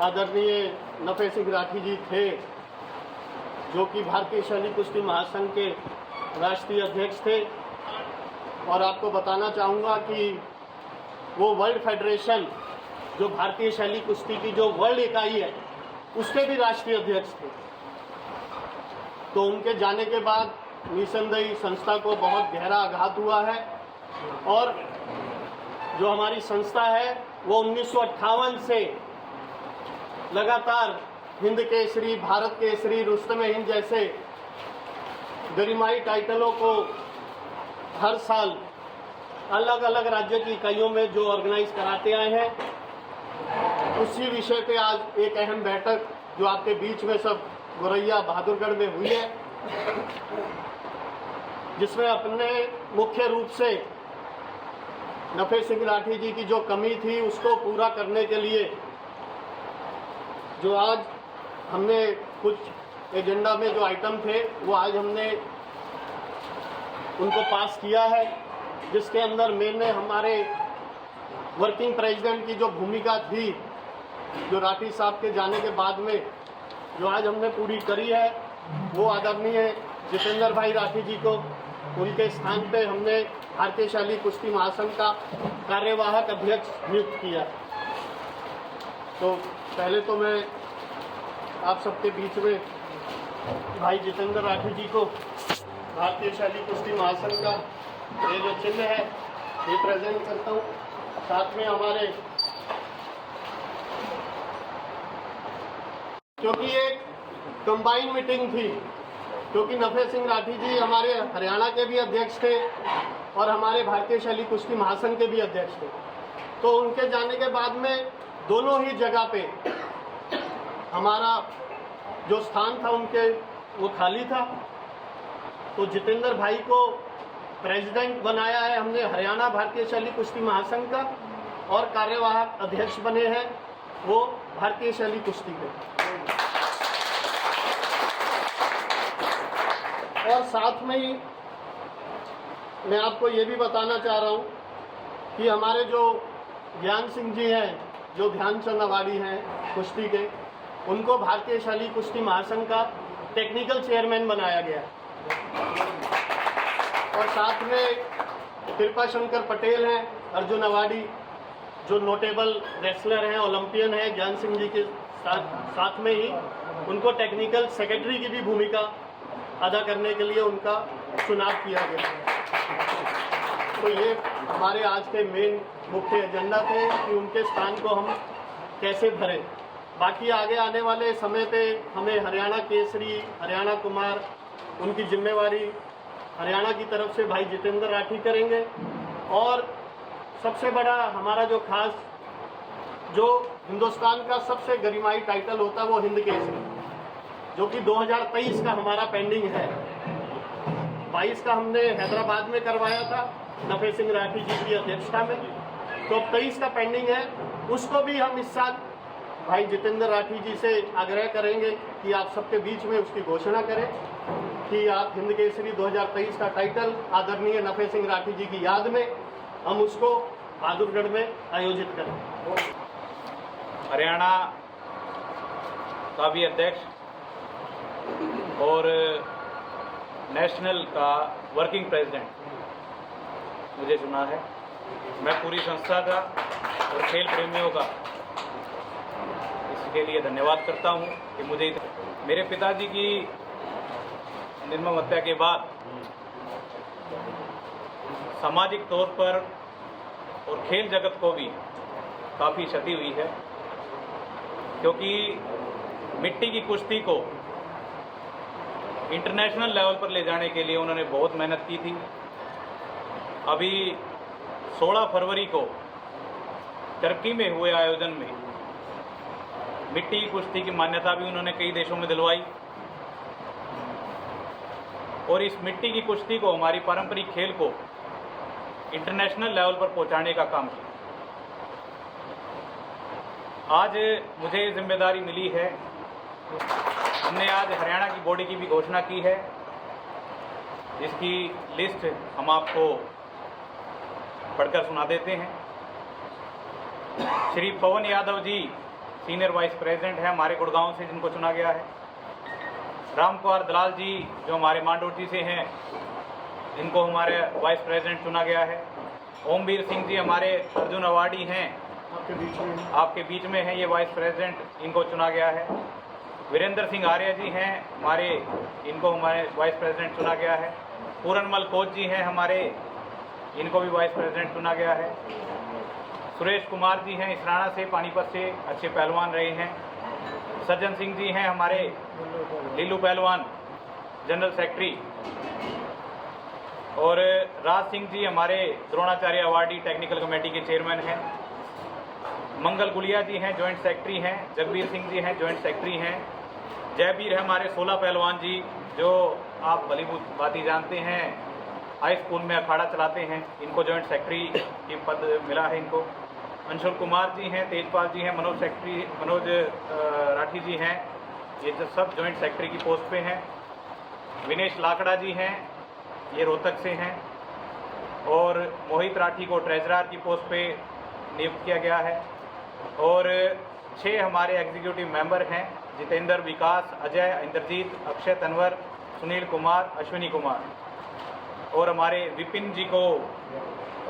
आदरणीय नफे सिंह राठी जी थे, जो कि भारतीय शैली कुश्ती महासंघ के राष्ट्रीय अध्यक्ष थे। और आपको बताना चाहूँगा कि वो वर्ल्ड फेडरेशन, जो भारतीय शैली कुश्ती की जो वर्ल्ड इकाई है, उसके भी राष्ट्रीय अध्यक्ष थे। तो उनके जाने के बाद निसंदेही संस्था को बहुत गहरा आघात हुआ है। और जो हमारी संस्था है वो 1958 से लगातार हिंद केसरी, भारत केसरी, रुस्तम हिंद जैसे गरिमाई टाइटलों को हर साल अलग अलग राज्य की इकाइयों में जो ऑर्गेनाइज कराते आए हैं। उसी विषय पे आज एक अहम बैठक जो आपके बीच में सब गोरैया बहादुरगढ़ में हुई है, जिसमें अपने मुख्य रूप से नफे सिंह राठी जी की जो कमी थी उसको पूरा करने के लिए जो आज हमने कुछ एजेंडा में जो आइटम थे वो आज हमने उनको पास किया है, जिसके अंदर मैंने हमारे वर्किंग प्रेसिडेंट की जो भूमिका थी, जो राठी साहब के जाने के बाद में जो आज हमने पूरी करी है, वो आदरणीय जितेंद्र भाई राठी जी को उनके स्थान पे हमने भारतीय शैली कुश्ती महासंघ का कार्यवाहक अध्यक्ष नियुक्त किया। तो पहले तो मैं आप सबके बीच में भाई जितेंद्र राठी जी को भारतीय शैली कुश्ती महासंघ का ये जो चिन्ह है ये प्रेजेंट करता हूँ। साथ में हमारे, क्योंकि ये कंबाइन मीटिंग थी, क्योंकि नफे सिंह राठी जी हमारे हरियाणा के भी अध्यक्ष थे और हमारे भारतीय शैली कुश्ती महासंघ के भी अध्यक्ष थे। तो उनके जाने के बाद में दोनों ही जगह पे हमारा जो स्थान था उनके वो खाली था। तो जितेंद्र भाई को प्रेसिडेंट बनाया है हमने हरियाणा भारतीय शैली कुश्ती महासंघ का, और कार्यवाहक अध्यक्ष बने हैं वो भारतीय शैली कुश्ती के। और साथ में ही मैं आपको ये भी बताना चाह रहा हूँ कि हमारे जो ज्ञान सिंह जी हैं, जो ध्यानचंद अवार्डी हैं कुश्ती के, उनको भारतीय शैली कुश्ती महासंघ का टेक्निकल चेयरमैन बनाया गया। और साथ में कृपा शंकर पटेल हैं, अर्जुन अवार्डी, जो नोटेबल रेसलर हैं, ओलंपियन हैं, ज्ञान सिंह जी के साथ में ही उनको टेक्निकल सेक्रेटरी की भी भूमिका अदा करने के लिए उनका चुनाव किया गया। तो ये हमारे आज के मेन मुख्य एजेंडा थे कि उनके स्थान को हम कैसे भरें। बाकी आगे आने वाले समय पे हमें हरियाणा केसरी, हरियाणा कुमार, उनकी जिम्मेवारी हरियाणा की तरफ से भाई जितेंद्र राठी करेंगे। और सबसे बड़ा हमारा जो खास, जो हिंदुस्तान का सबसे गरिमाई टाइटल होता है वो हिंद केसरी, जो कि 2023 का हमारा पेंडिंग है। 22 का हमने हैदराबाद में करवाया था नफे सिंह राठी जी की अध्यक्षता में, तो अब 23 का पेंडिंग है। उसको भी हम इस साल भाई जितेंद्र राठी जी से आग्रह करेंगे कि आप सबके बीच में उसकी घोषणा करें कि आप हिंद केसरी 2023 का टाइटल आदरणीय नफे सिंह राठी जी की याद में हम उसको बहादुरगढ़ में आयोजित करें। हरियाणा का भी अध्यक्ष और नेशनल का वर्किंग प्रेसिडेंट मुझे चुना है। मैं पूरी संस्था का और खेल प्रेमियों का इसके लिए धन्यवाद करता हूं कि मुझे, मेरे पिताजी की निर्मम हत्या के बाद सामाजिक तौर पर और खेल जगत को भी काफ़ी क्षति हुई है, क्योंकि मिट्टी की कुश्ती को इंटरनेशनल लेवल पर ले जाने के लिए उन्होंने बहुत मेहनत की थी। अभी 16 फरवरी को टर्की में हुए आयोजन में मिट्टी की कुश्ती की मान्यता भी उन्होंने कई देशों में दिलवाई, और इस मिट्टी की कुश्ती को, हमारी पारंपरिक खेल को इंटरनेशनल लेवल पर पहुंचाने का काम किया। आज मुझे ये जिम्मेदारी मिली है। हमने आज हरियाणा की बॉडी की भी घोषणा की है, जिसकी लिस्ट हम आपको पढ़कर सुना देते हैं। Shri Pawan Yadav ji senior vice president हैं हमारे गुड़गांव से, जिनको चुना गया है। राम कुमार दलाल जी जो हमारे मांडोटी से हैं, इनको हमारे वाइस प्रेसिडेंट चुना गया है। ओमवीर सिंह जी हमारे अर्जुन अवार्डी हैं, आपके बीच में हैं, ये वाइस प्रेसिडेंट, इनको चुना गया है। वीरेंद्र सिंह आर्य जी हैं हमारे, इनको हमारे वाइस प्रेसिडेंट चुना गया है। पूरनमल कोच जी हैं हमारे, इनको भी वाइस प्रेसिडेंट चुना गया है। सुरेश कुमार जी हैं इसराना से, पानीपत से, अच्छे पहलवान रहे हैं। सज्जन सिंह जी हैं हमारे, लीलू पहलवान, जनरल सेक्रेटरी। और राज सिंह जी हमारे द्रोणाचार्य अवार्डी टेक्निकल कमेटी के चेयरमैन हैं। मंगल गुलिया जी हैं, जॉइंट सेक्रेटरी हैं। जगबीर सिंह जी हैं, जॉइंट सेक्रेटरी हैं। जयबीर है हमारे 16 पहलवान जी, जो आप भली भांति जानते हैं, हाई स्कूल में अखाड़ा चलाते हैं, इनको जॉइंट सेक्रेटरी की पद मिला है इनको। अंशुल कुमार जी हैं, तेजपाल जी हैं, मनोज राठी जी हैं, ये जो सब जॉइंट सेक्रेटरी की पोस्ट पे हैं। विनेश लाकड़ा जी हैं, ये रोहतक से हैं। और मोहित राठी को ट्रेजरर की पोस्ट पे नियुक्त किया गया है। और 6 हमारे एग्जीक्यूटिव मेंबर हैं, जितेंद्र, विकास, अजय, इंद्रजीत, अक्षय, तनवर, सुनील कुमार, अश्विनी कुमार। और हमारे विपिन जी को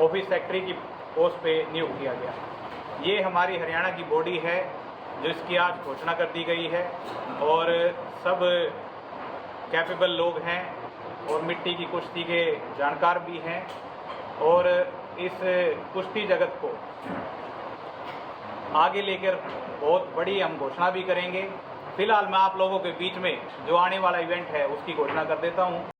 ऑफिस सेक्रेटरी की पोस्ट पे नियुक्त किया गया। ये हमारी हरियाणा की बॉडी है जो इसकी आज घोषणा कर दी गई है। और सब कैपेबल लोग हैं और मिट्टी की कुश्ती के जानकार भी हैं। और इस कुश्ती जगत को आगे लेकर बहुत बड़ी हम घोषणा भी करेंगे। फिलहाल मैं आप लोगों के बीच में जो आने वाला इवेंट है उसकी घोषणा कर देता हूं।